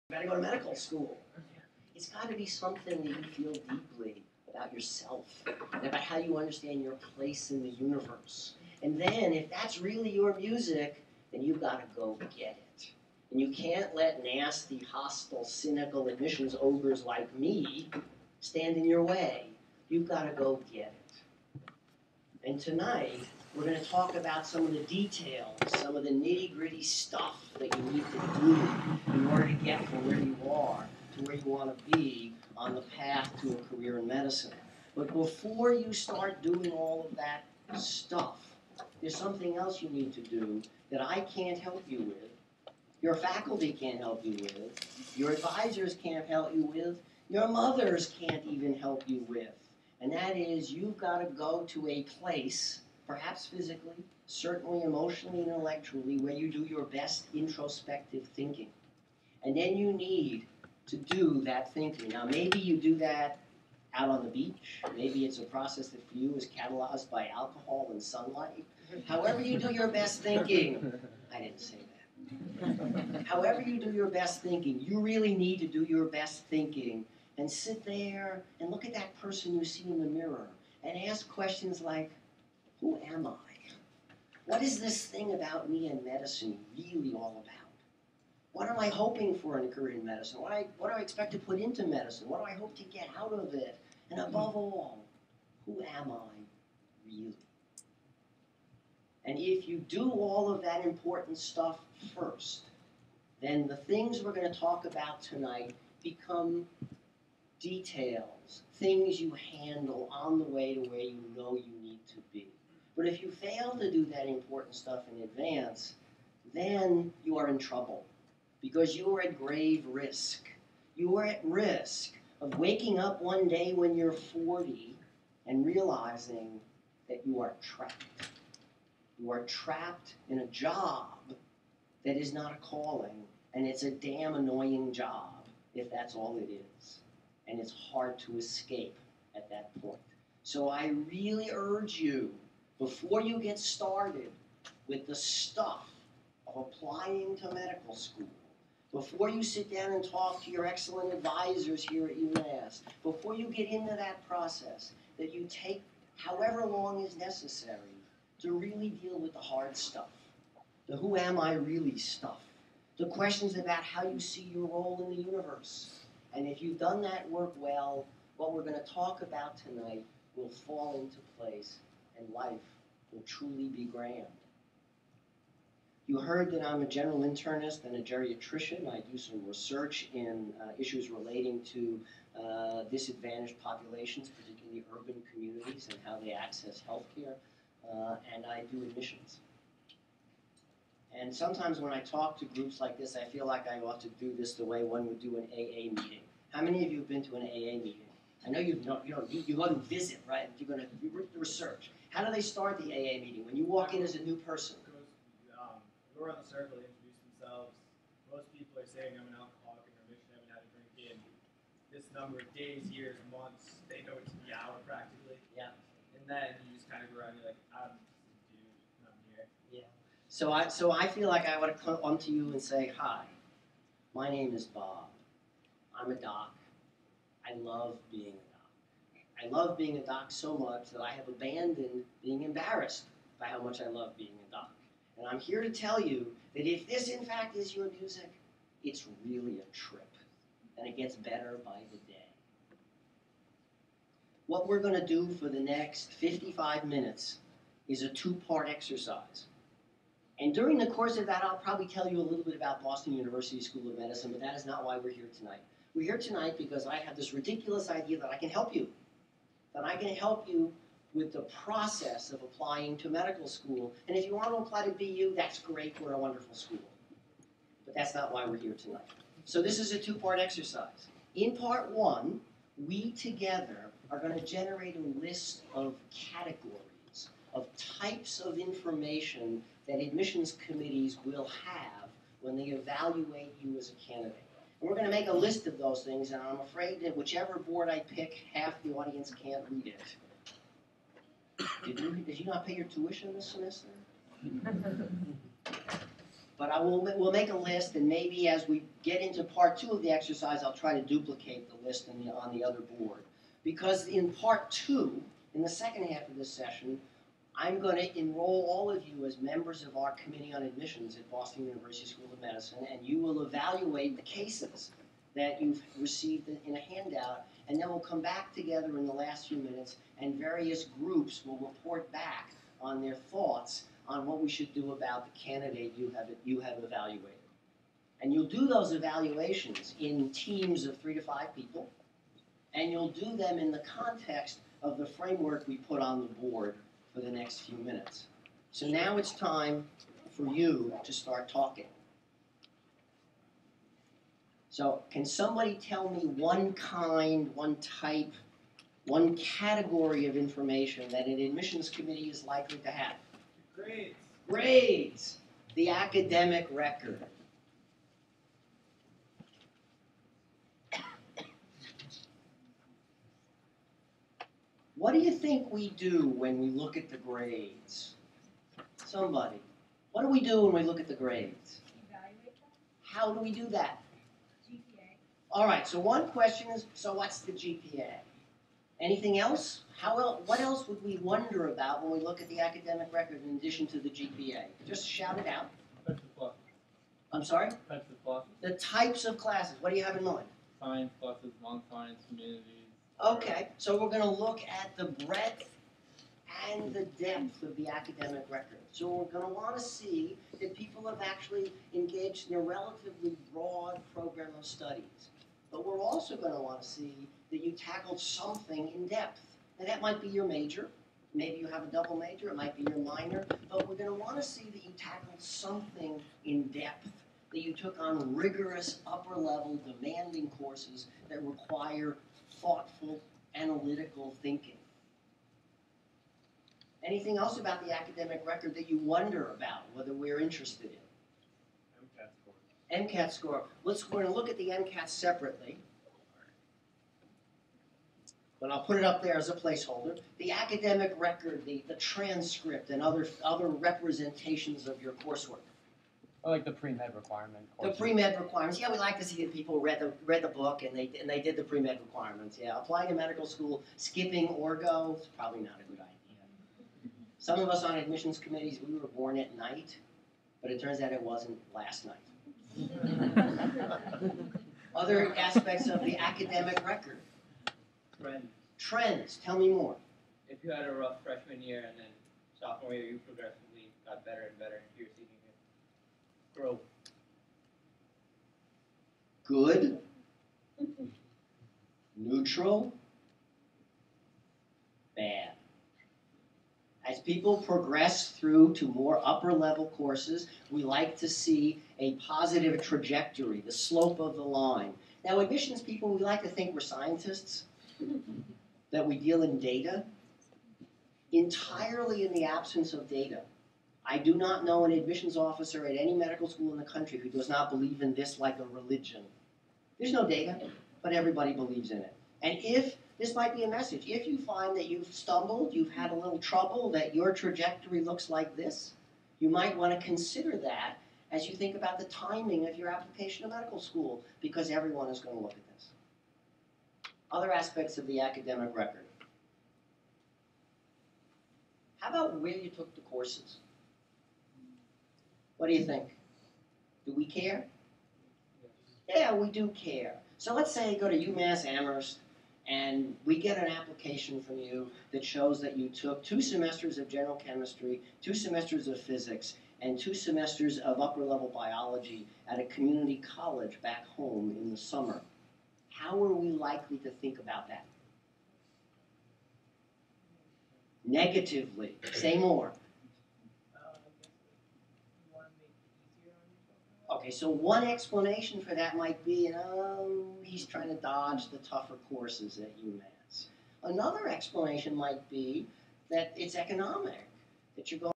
You got to go to medical school. It's got to be something that you feel deeply about yourself and about how you understand your place in the universe. And then, if that's really your music, then you've got to go get it. And you can't let nasty, hostile, cynical admissions ogres like me stand in your way. You've got to go get it. And tonight, we're going to talk about some of the details, some of the nitty-gritty stuff that you need to do in order to get from where you are to where you want to be on the path to a career in medicine. But before you start doing all of that stuff, there's something else you need to do that I can't help you with, your faculty can't help you with, your advisors can't help you with, your mothers can't even help you with. And that is, you've got to go to a place, perhaps physically, certainly emotionally and intellectually, where you do your best introspective thinking. And then you need to do that thinking. Now, maybe you do that out on the beach. Maybe it's a process that for you is catalyzed by alcohol and sunlight. However you do your best thinking, I didn't say that. However you do your best thinking, you really need to do your best thinking and sit there and look at that person you see in the mirror and ask questions like, who am I? What is this thing about me and medicine really all about? What am I hoping for in a career in medicine? What do I expect to put into medicine? What do I hope to get out of it? And above all, who am I really? And if you do all of that important stuff first, then the things we're going to talk about tonight become details, things you handle on the way to where you know you need to be. But if you fail to do that important stuff in advance, then you are in trouble because you are at grave risk. You are at risk of waking up one day when you're 40 and realizing that you are trapped. You are trapped in a job that is not a calling, and it's a damn annoying job if that's all it is. And it's hard to escape at that point. So I really urge you, before you get started with the stuff of applying to medical school, before you sit down and talk to your excellent advisors here at UMass, before you get into that process, that you take however long is necessary to really deal with the hard stuff, the who am I really stuff, the questions about how you see your role in the universe. And if you've done that work well, what we're going to talk about tonight will fall into place and life will truly be grand. You heard that I'm a general internist and a geriatrician. I do some research in issues relating to disadvantaged populations, particularly urban communities, and how they access healthcare. And I do admissions. And sometimes when I talk to groups like this, I feel like I ought to do this the way one would do an AA meeting. How many of you have been to an AA meeting? I know you go to visit, right? You're going to research. How do they start the AA meeting? When you walk in as a new person. Go around the circle, they introduce themselves. Most people are saying, I'm an alcoholic in remission, I haven't had a drink in this number of days, years, months. They know it's the hour practically. Yeah. And then you just kind of go around and you're like, I'm just a dude, and I'm here. Yeah. So I feel like I want to come to you and say, hi, my name is Bob. I'm a doc. I love being a doc. I love being a doc so much that I have abandoned being embarrassed by how much I love being a doc. And I'm here to tell you that if this, in fact, is your music, it's really a trip. And it gets better by the day. What we're going to do for the next 55 minutes is a two-part exercise. And during the course of that, I'll probably tell you a little bit about Boston University School of Medicine, but that is not why we're here tonight. We're here tonight because I have this ridiculous idea that I can help you. That I can help you with the process of applying to medical school. And if you want to apply to BU, that's great. We're a wonderful school. But that's not why we're here tonight. So this is a two-part exercise. In part one, we together are going to generate a list of categories, of types of information that admissions committees will have when they evaluate you as a candidate. And we're going to make a list of those things, and I'm afraid that whichever board I pick, half the audience can't read it. Did you not pay your tuition this semester? But we'll make a list, and maybe as we get into part 2 of the exercise, I'll try to duplicate the list on the other board. Because in part 2, in the second half of this session, I'm going to enroll all of you as members of our Committee on Admissions at Boston University School of Medicine, and you will evaluate the cases that you've received in a handout, and then we'll come back together in the last few minutes, and various groups will report back on their thoughts on what we should do about the candidate you have evaluated. And you'll do those evaluations in teams of 3 to 5 people, and you'll do them in the context of the framework we put on the board for the next few minutes. So now it's time for you to start talking. So can somebody tell me one kind, one type, one category of information that an admissions committee is likely to have? Grades. Grades. The academic record. What do you think we do when we look at the grades? Somebody. What do we do when we look at the grades? Evaluate them. How do we do that? GPA. All right, so one question is, so what's the GPA? Anything else? What else would we wonder about when we look at the academic record in addition to the GPA? Just shout it out. Types of classes. I'm sorry? Types of classes. The types of classes. What do you have in mind? Science classes, non-science, humanities. Okay, so we're going to look at the breadth and the depth of the academic record. So we're going to want to see that people have actually engaged in a relatively broad program of studies. But we're also going to want to see that you tackled something in depth. And that might be your major. Maybe you have a double major. It might be your minor. But we're going to want to see that you tackled something in depth, that you took on rigorous, upper-level, demanding courses that require thoughtful, analytical thinking. Anything else about the academic record that you wonder about, whether we're interested in? MCAT score. MCAT score. We're going to look at the MCAT separately. But I'll put it up there as a placeholder. The academic record, the transcript, and other representations of your coursework. I like the pre-med requirement. The pre-med requirements. Yeah, we like to see that people read the book and they did the pre-med requirements. Yeah, applying to medical school, skipping orgo is probably not a good idea. Some of us on admissions committees, we were born at night, but it turns out it wasn't last night. Other aspects of the academic record. Trends. Tell me more. If you had a rough freshman year and then sophomore year, you progressively got better and better into your senior year. Growth. Good. Neutral. Bad. As people progress through to more upper level courses, we like to see a positive trajectory, the slope of the line. Now, admissions people, we like to think we're scientists, that we deal in data. Entirely in the absence of data, I do not know an admissions officer at any medical school in the country who does not believe in this like a religion. There's no data, but everybody believes in it. And if, this might be a message, if you find that you've stumbled, you've had a little trouble, that your trajectory looks like this, you might want to consider that as you think about the timing of your application to medical school, because everyone is going to look at this. Other aspects of the academic record. How about where you took the courses? What do you think? Do we care? Yeah, we do care. So let's say you go to UMass Amherst and we get an application from you that shows that you took 2 semesters of general chemistry, 2 semesters of physics, and 2 semesters of upper-level biology at a community college back home in the summer. How are we likely to think about that? Negatively. Say more. Okay, so one explanation for that might be, he's trying to dodge the tougher courses at UMass. Another explanation might be that it's economic, that you're going